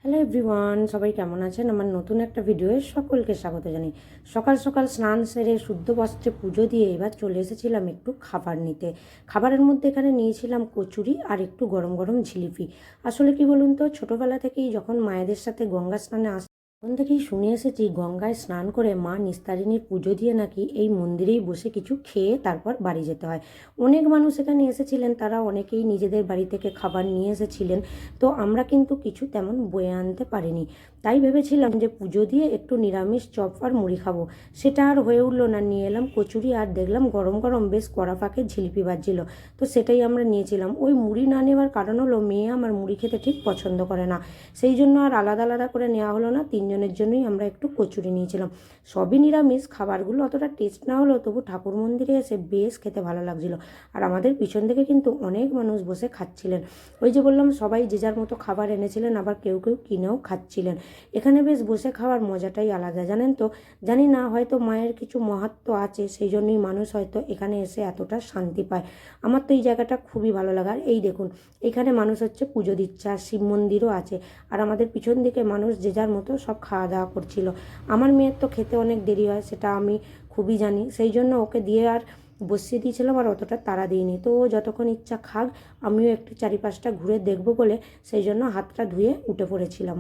Hello everyone, সবাই কেমন আছেন? আমার নতুন একটা ভিডিওয়ে সকলকে স্বাগত জানাই। সকাল সকাল স্নান সেরে শুদ্ধ বস্ত্রে পুজো দিয়ে এবার চলে এসেছিলাম একটু খাবার নিতে। খাবারের মধ্যে এখানে নিয়েছিলাম কচুরি আর একটু গরম গরম জিলিপি। আসলে কি বলুন তো, ছোটোবেলা থেকেই যখন মায়েদের সাথে গঙ্গা স্নানে তখন থেকেই শুনে এসেছি গঙ্গায় স্নান করে মা নিস্তারিণীর পুজো দিয়ে নাকি এই মন্দিরেই বসে কিছু খেয়ে তারপর বাড়ি যেতে হয়। অনেক মানুষ এখানে এসেছিলেন, তারা অনেকেই নিজেদের বাড়ি থেকে খাবার নিয়ে এসেছিলেন। তো আমরা কিন্তু কিছু তেমন বয়ে আনতে পারিনি। তাই ভেবেছিলাম যে পুজো দিয়ে একটু নিরামিষ চপ আর মুড়ি খাবো। সেটা আর হয়ে উঠলো না, নিয়ে এলাম কচুরি আর দেখলাম গরম গরম বেশ কড়া ফাঁকে ঝিলিপি বাজছিল। তো সেটাই আমরা নিয়েছিলাম। ওই মুড়ি না নেওয়ার কারণ হলো মেয়ে আমার মুড়ি খেতে ঠিক পছন্দ করে না, সেই জন্য আর আলাদা আলাদা করে নেওয়া হলো না। তিনজনের জন্যই আমরা একটু কচুরি নিয়েছিলাম। সবই নিরামিষ, খাবারগুলো অতটা টেস্ট না হলেও তবু ঠাকুর মন্দিরে এসে বেশ খেতে ভালো লাগছিল। আর আমাদের পিছন থেকে কিন্তু অনেক মানুষ বসে খাচ্ছিলেন। ওই যে বললাম, সবাই যে যার মতো খাবার এনেছিলেন, আবার কেউ কেউ কিনেও খাচ্ছিলেন। এখানে বেশ বসে খাওয়ার মজাটাই আলাদা, জানেন তো। জানি না, হয়তো মায়ের কিছু মাহাত্ম্য আছে, সেই জন্যই মানুষ হয়তো এখানে এসে এতটা শান্তি পায়। আমার তো এই জায়গাটা খুবই ভালো লাগে। আর এই দেখুন, এখানে মানুষ হচ্ছে পুজো দিচ্ছে, আর শিব মন্দিরও আছে। আর আমাদের পিছন দিকে মানুষ যে যার মতো সব খাওয়া দাওয়া করছিল। আমার মেয়ের তো খেতে অনেক দেরি হয়, সেটা আমি খুবই জানি, সেই জন্য ওকে দিয়ে আর বসিয়ে দিয়েছিলাম, আর অতটা তাড়া দিইনি। তো ও যতক্ষণ ইচ্ছা খাক, আমিও একটু চারিপাশটা ঘুরে দেখবো বলে সেই জন্য হাতটা ধুয়ে উঠে পড়েছিলাম।